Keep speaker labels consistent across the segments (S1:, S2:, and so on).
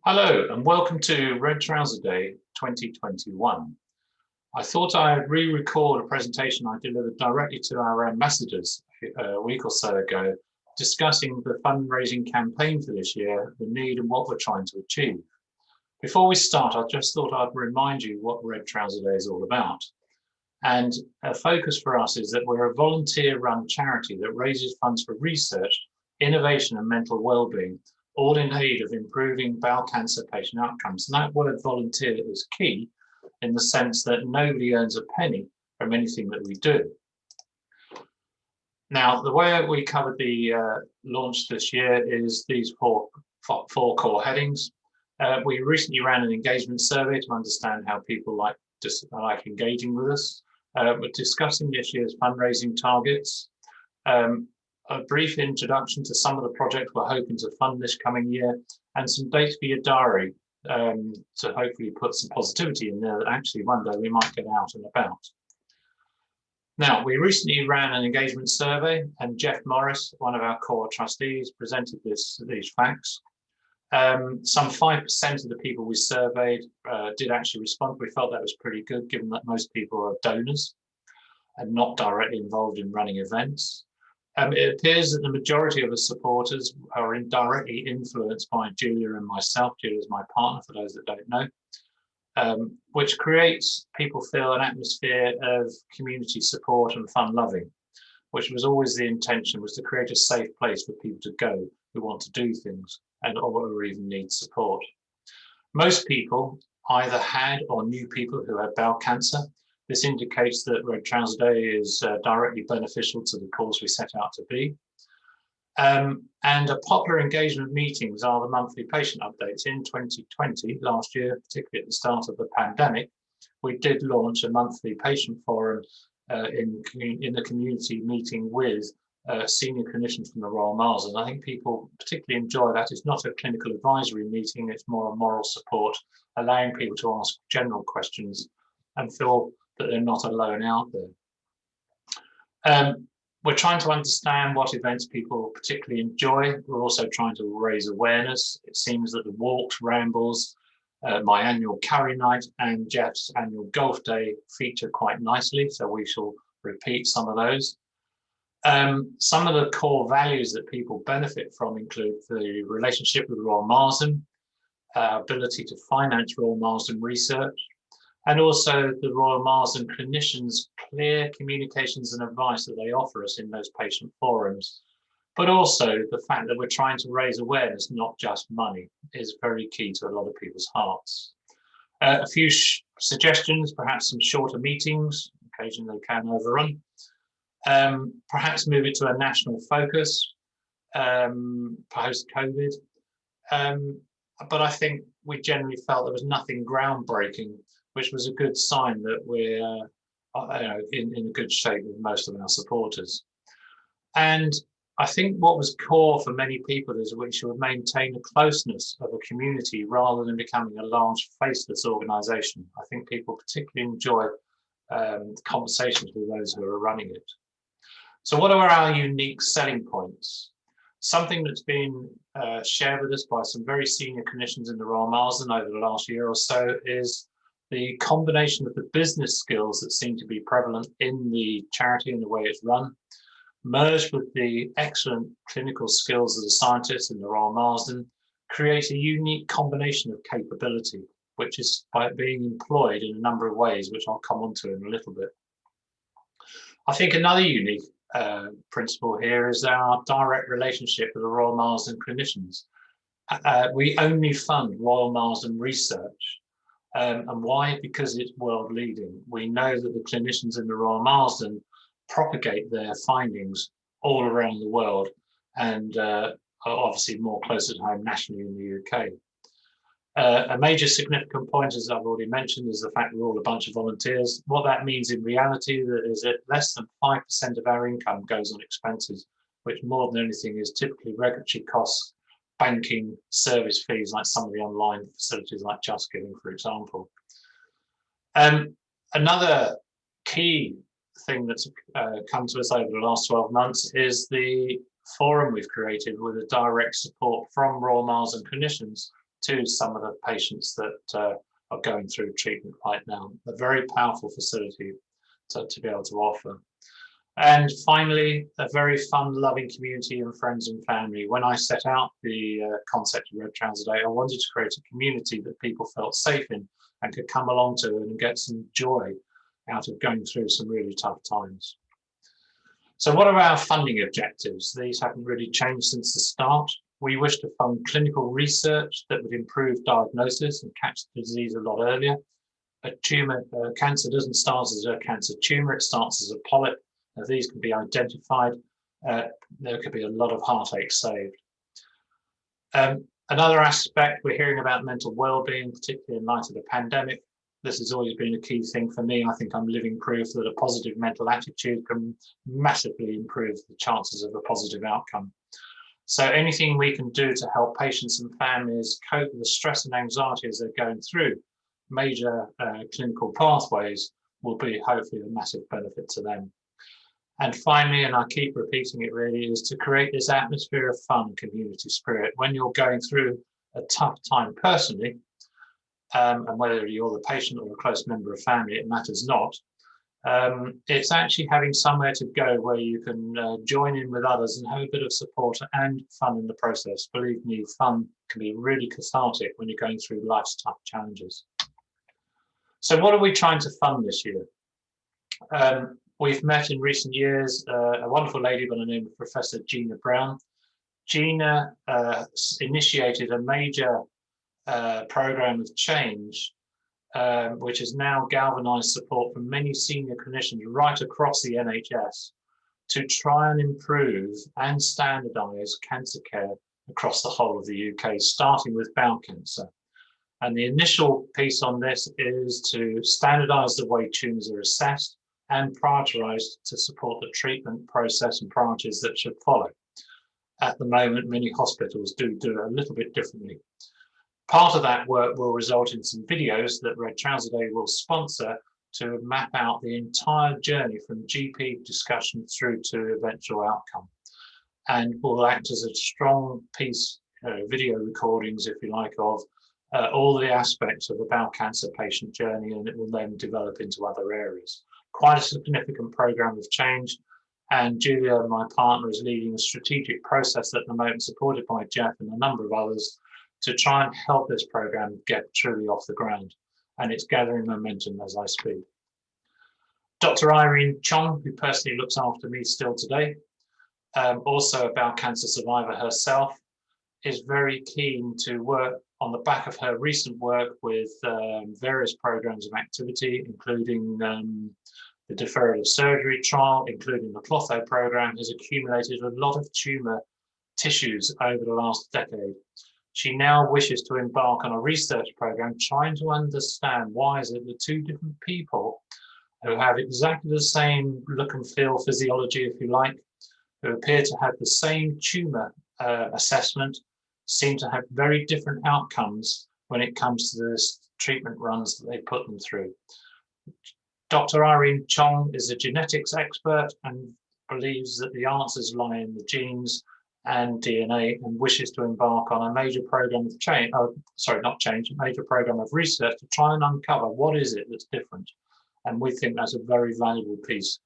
S1: Hello and welcome to Red Trouser Day 2021. I thought I'd re-record a presentation I delivered directly to our ambassadors a week or so ago, discussing the fundraising campaign for this year, the need and what we're trying to achieve. Before we start, I just thought I'd remind you what Red Trouser Day is all about. And a focus for us is that we're a volunteer-run charity that raises funds for research, innovation and mental well-being, all in aid of improving bowel cancer patient outcomes. And that word volunteer is key in the sense that nobody earns a penny from anything that we do. Now, the way we covered the launch this year is these four core headings. We recently ran an engagement survey to understand how people like engaging with us. We're discussing this year's fundraising targets, a brief introduction to some of the projects we're hoping to fund this coming year, and some dates for your diary to hopefully put some positivity in there that actually one day we might get out and about. Now, we recently ran an engagement survey, and Jeff Morris, one of our core trustees, presented these facts. Some 5% of the people we surveyed did actually respond. We felt that was pretty good, given that most people are donors and not directly involved in running events. It appears that the majority of the supporters are indirectly influenced by Julia and myself. Julia is my partner, for those that don't know, which creates, people feel, an atmosphere of community support and fun loving, which was always the intention, was to create a safe place for people to go who want to do things and or even need support. Most people either had or knew people who had bowel cancer. This indicates that Red Trouser Day is directly beneficial to the cause we set out to be. And a popular engagement meetings are the monthly patient updates. In 2020, last year, particularly at the start of the pandemic, we did launch a monthly patient forum in the community, meeting with senior clinicians from the Royal Marsden. I think people particularly enjoy that. It's not a clinical advisory meeting, it's more a moral support, allowing people to ask general questions and feel that they're not alone out there. We're trying to understand what events people particularly enjoy. We're also trying to raise awareness. It seems that the walks, rambles, my annual curry night and Jeff's annual golf day feature quite nicely, so we shall repeat some of those. Some of the core values that people benefit from include the relationship with the Royal Marsden, ability to finance Royal Marsden research, and also the Royal Marsden clinicians' clear communications and advice that they offer us in those patient forums. But also the fact that we're trying to raise awareness, not just money, is very key to a lot of people's hearts. A few suggestions, perhaps some shorter meetings, occasionally they can overrun. Perhaps move it to a national focus post-COVID. But I think we generally felt there was nothing groundbreaking, which was a good sign that we're in good shape with most of our supporters. And I think what was core for many people is we should maintain a closeness of a community rather than becoming a large faceless organisation. I think people particularly enjoy conversations with those who are running it. So what are our unique selling points? Something that's been shared with us by some very senior clinicians in the Royal Marsden over the last year or so is the combination of the business skills that seem to be prevalent in the charity and the way it's run, merged with the excellent clinical skills of the scientists in the Royal Marsden, create a unique combination of capability, which is by being employed in a number of ways, which I'll come on to in a little bit. I think another unique principle here is our direct relationship with the Royal Marsden clinicians. We only fund Royal Marsden research. And why? Because it's world leading. We know that the clinicians in the Royal Marsden propagate their findings all around the world and are obviously more closer to home nationally in the UK. A major significant point, as I've already mentioned, is the fact we're all a bunch of volunteers. What that means in reality is that less than 5% of our income goes on expenses, which more than anything is typically regulatory costs, banking, service fees, like some of the online facilities like Just Giving, for example. Another key thing that's come to us over the last 12 months is the forum we've created with a direct support from Royal Marsden clinicians to some of the patients that are going through treatment right now. A very powerful facility to be able to offer. And finally, a very fun, loving community and friends and family. When I set out the concept of Red Trouser Day, I wanted to create a community that people felt safe in and could come along to and get some joy out of going through some really tough times. So what are our funding objectives? These haven't really changed since the start. We wish to fund clinical research that would improve diagnosis and catch the disease a lot earlier. A tumor, cancer doesn't start as a cancer tumor, it starts as a polyp. If these can be identified, there could be a lot of heartache saved. Another aspect, we're hearing about mental well-being, particularly in light of the pandemic. This has always been a key thing for me. I think I'm living proof that a positive mental attitude can massively improve the chances of a positive outcome. So anything we can do to help patients and families cope with the stress and anxiety as they're going through major clinical pathways will be hopefully a massive benefit to them. And finally, and I keep repeating it really, is to create this atmosphere of fun and community spirit. When you're going through a tough time personally, and whether you're the patient or a close member of family, it matters not. It's actually having somewhere to go where you can join in with others and have a bit of support and fun in the process. Believe me, fun can be really cathartic when you're going through life's tough challenges. So what are we trying to fund this year? We've met in recent years a wonderful lady by the name of Professor Gina Brown. Gina initiated a major program of change, which has now galvanized support from many senior clinicians right across the NHS to try and improve and standardize cancer care across the whole of the UK, starting with bowel cancer. And the initial piece on this is to standardize the way tumours are assessed and prioritized to support the treatment process and priorities that should follow. At the moment, many hospitals do it a little bit differently. Part of that work will result in some videos that Red Trouser Day will sponsor to map out the entire journey from GP discussion through to eventual outcome, and will act as a strong piece, video recordings, if you like, of all the aspects of the bowel cancer patient journey, and it will then develop into other areas. Quite a significant program of change, and Julia, my partner, is leading a strategic process at the moment, supported by Jeff and a number of others, to try and help this program get truly off the ground, and it's gathering momentum as I speak. Dr. Irene Chong, who personally looks after me still today, also a bowel cancer survivor herself, is very keen to work on the back of her recent work with various programs of activity, including the deferral of surgery trial, including the Clotho program, has accumulated a lot of tumour tissues over the last decade. She now wishes to embark on a research program trying to understand why is it that two different people who have exactly the same look and feel physiology, if you like, who appear to have the same tumour assessment, seem to have very different outcomes when it comes to the treatment runs that they put them through. Dr. Irene Chong is a genetics expert and believes that the answers lie in the genes and DNA, and wishes to embark on a major program of change, a major program of research to try and uncover what is it that's different. And we think that's a very valuable piece,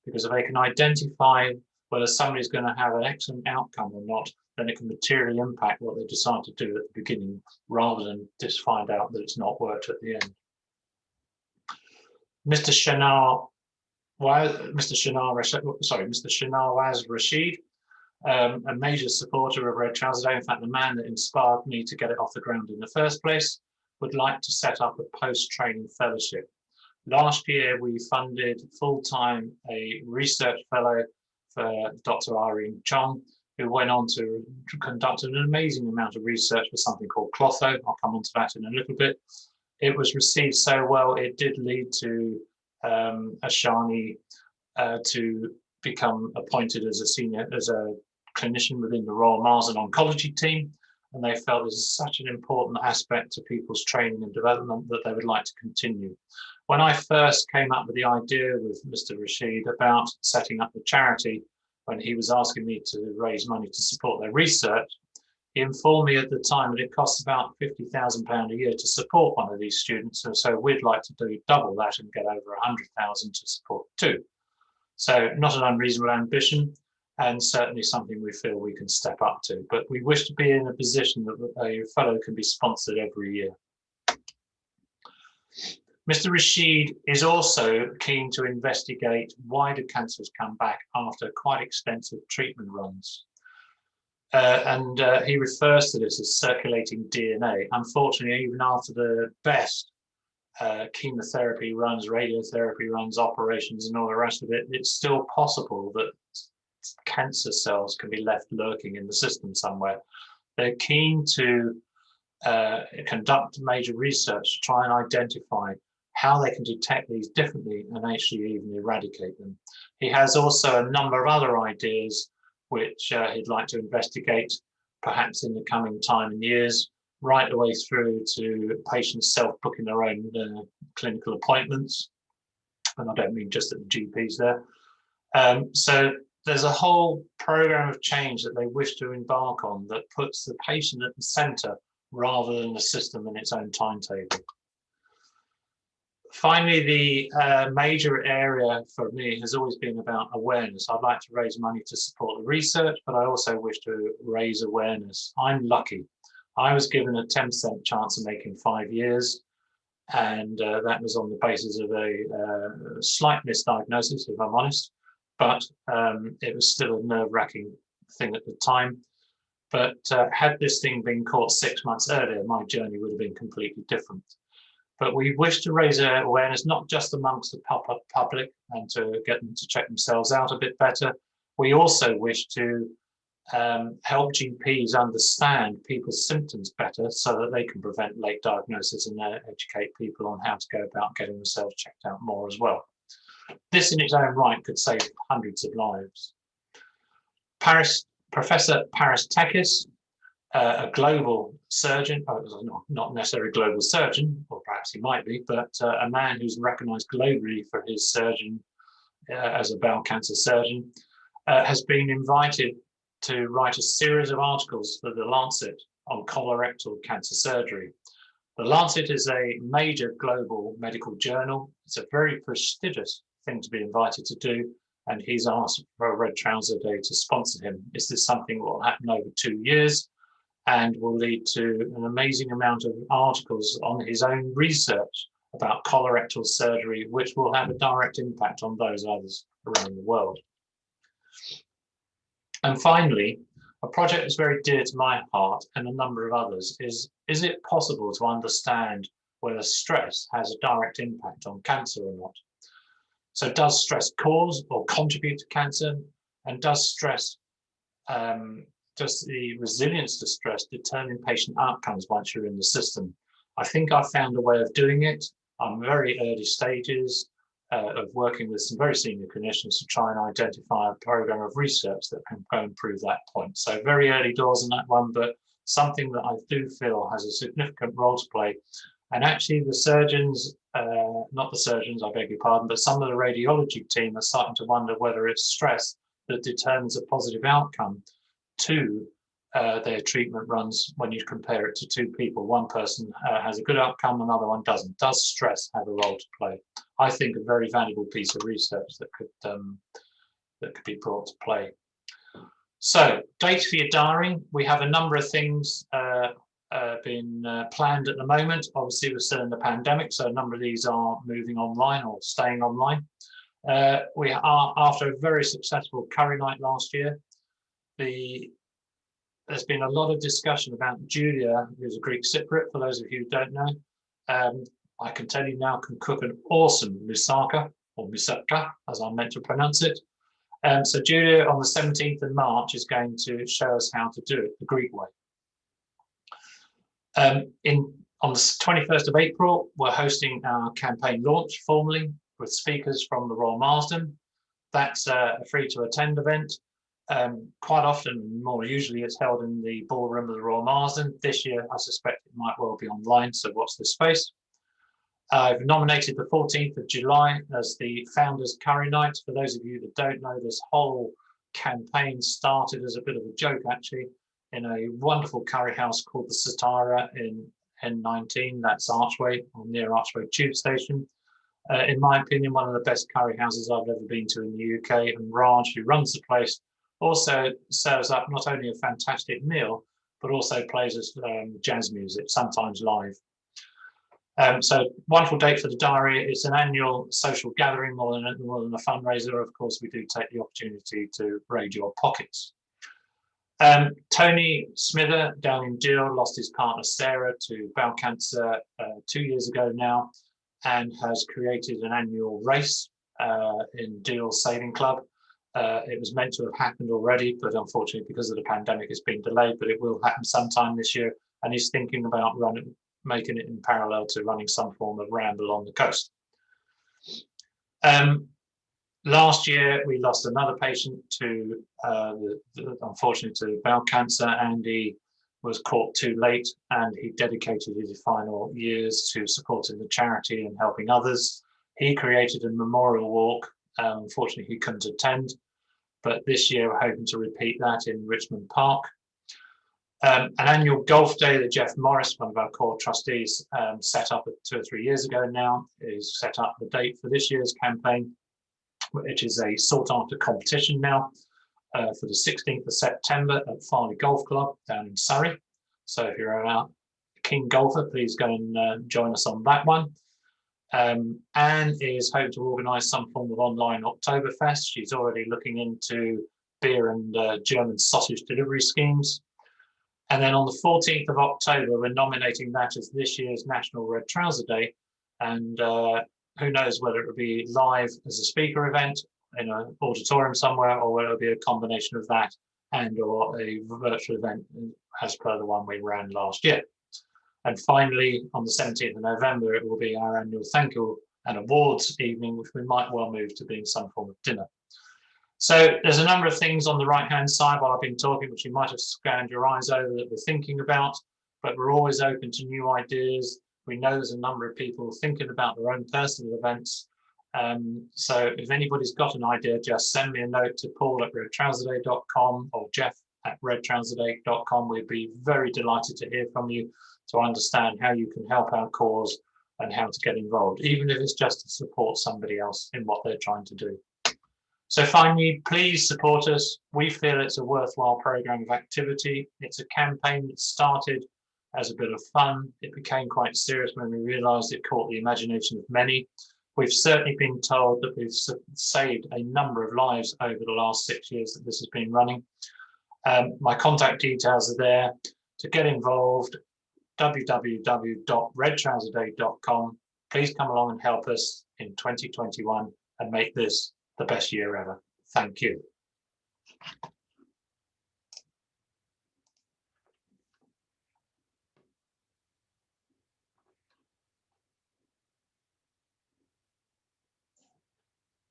S1: because if they can identify whether somebody's going to have an excellent outcome or not, then it can materially impact what they decide to do at the beginning, rather than just find out that it's not worked at the end. Mr. Shanawaz Rashid, a major supporter of Red Trouser Day, in fact, the man that inspired me to get it off the ground in the first place, would like to set up a post-training fellowship. Last year, we funded full-time a research fellow for Dr. Irene Chong, who went on to conduct an amazing amount of research for something called Clotho. I'll come on to that in a little bit. It was received so well, it did lead to Ashani to become appointed as a clinician within the Royal Marsden Oncology team, and they felt this is such an important aspect to people's training and development that they would like to continue. When I first came up with the idea with Mr. Rashid about setting up the charity, when he was asking me to raise money to support their research, He informed me at the time that it costs about £50,000 a year to support one of these students, and so we'd like to do double that and get over 100,000 to support two. So not an unreasonable ambition, and certainly something we feel we can step up to. But we wish to be in a position that a fellow can be sponsored every year. Mr. Rashid is also keen to investigate why do cancers come back after quite extensive treatment runs. He refers to this as circulating DNA. Unfortunately, even after the best chemotherapy runs, radiotherapy runs, operations, and all the rest of it, it's still possible that cancer cells can be left lurking in the system somewhere. They're keen to conduct major research to try and identify how they can detect these differently and actually even eradicate them. He has also a number of other ideas which he'd like to investigate, perhaps in the coming time and years, right the way through to patients self-booking their own clinical appointments. And I don't mean just at the GPs there. So there's a whole program of change that they wish to embark on that puts the patient at the center rather than the system in its own timetable. Finally, the major area for me has always been about awareness. I'd like to raise money to support the research, but I also wish to raise awareness. I'm lucky. I was given a 10% chance of making 5 years, and that was on the basis of a slight misdiagnosis, if I'm honest, but it was still a nerve-wracking thing at the time. But had this thing been caught 6 months earlier, my journey would have been completely different. But we wish to raise awareness, not just amongst the public and to get them to check themselves out a bit better. We also wish to help GPs understand people's symptoms better so that they can prevent late diagnosis and educate people on how to go about getting themselves checked out more as well. This in its own right could save hundreds of lives. Professor Paris, a global surgeon, not necessarily a global surgeon, or perhaps he might be, but a man who's recognized globally for his surgeon as a bowel cancer surgeon, has been invited to write a series of articles for The Lancet on colorectal cancer surgery. The Lancet is a major global medical journal. It's a very prestigious thing to be invited to do, and he's asked for a Red Trouser Day to sponsor him. Is this something that will happen over 2 years? And will lead to an amazing amount of articles on his own research about colorectal surgery, which will have a direct impact on those others around the world. And finally, a project that's very dear to my heart and a number of others is it possible to understand whether stress has a direct impact on cancer or not? So does stress cause or contribute to cancer? And does stress does the resilience to stress determine patient outcomes once you're in the system? I think I've found a way of doing it. I'm very early stages of working with some very senior clinicians to try and identify a program of research that can go and prove that point. So very early doors on that one, but something that I do feel has a significant role to play. And actually the surgeons, not the surgeons, I beg your pardon, but some of the radiology team are starting to wonder whether it's stress that determines a positive outcome to their treatment runs when you compare it to two people. One person has a good outcome, another one doesn't. Does stress have a role to play? I think a very valuable piece of research that could be brought to play. So, dates for your diary. We have a number of things being planned at the moment. Obviously, we're still in the pandemic, so a number of these are moving online or staying online. We are, after a very successful curry night last year, there's been a lot of discussion about Julia, who's a Greek Cypriot, for those of you who don't know. I can tell you now can cook an awesome moussaka, or moussaka, as I'm meant to pronounce it. So Julia, on the 17th of March, is going to show us how to do it the Greek way. On the 21st of April, we're hosting our campaign launch formally with speakers from the Royal Marsden. That's a free-to-attend event. Quite often, more usually, it's held in the ballroom of the Royal Marsden. This year, I suspect it might well be online, so watch this space. I've nominated the 14th of July as the Founders Curry Night. For those of you that don't know, this whole campaign started as a bit of a joke, actually, in a wonderful curry house called the Satara in N19, that's Archway, or near Archway Tube Station. In my opinion, one of the best curry houses I've ever been to in the UK. And Raj, who runs the place, also serves up not only a fantastic meal, but also plays us jazz music, sometimes live. So wonderful date for the diary. It's an annual social gathering more than a fundraiser. Of course, we do take the opportunity to raid your pockets. Tony Smither down in Deal lost his partner Sarah to bowel cancer 2 years ago now, and has created an annual race in Deal Saving Club. It was meant to have happened already, but unfortunately because of the pandemic it's been delayed, but it will happen sometime this year, and he's thinking about making it in parallel to running some form of ramble on the coast. Last year, we lost another patient to, unfortunately, to bowel cancer, and he was caught too late, and he dedicated his final years to supporting the charity and helping others. He created a memorial walk. Unfortunately, he couldn't attend, but this year we're hoping to repeat that in Richmond Park. An annual golf day that Jeff Morris, one of our core trustees, set up 2 or 3 years ago now, is set up the date for this year's campaign, which is a sought after competition now for the 16th of September at Farley Golf Club down in Surrey. So if you're a keen golfer, please go and join us on that one. Anne is hoping to organise some form of online Oktoberfest. She's already looking into beer and German sausage delivery schemes. And then on the 14th of October, we're nominating that as this year's National Red Trouser Day. And who knows whether it will be live as a speaker event in an auditorium somewhere, or whether it'll be a combination of that and or a virtual event as per the one we ran last year. And finally, on the 17th of November, it will be our annual thank you and awards evening, which we might well move to being some form of dinner. So there's a number of things on the right-hand side while I've been talking, which you might have scanned your eyes over that we're thinking about, but we're always open to new ideas. We know there's a number of people thinking about their own personal events. So if anybody's got an idea, just send me a note to paul@redtrouserday.com or jeff@redtrouserday.com. We'd be very delighted to hear from you to understand how you can help our cause and how to get involved, even if it's just to support somebody else in what they're trying to do. So finally, please support us. We feel it's a worthwhile program of activity. It's a campaign that started as a bit of fun. It became quite serious when we realised it caught the imagination of many. We've certainly been told that we've saved a number of lives over the last 6 years that this has been running. My contact details are there. To get involved, www.redtrouserday.com. Please come along and help us in 2021 and make this the best year ever. Thank you.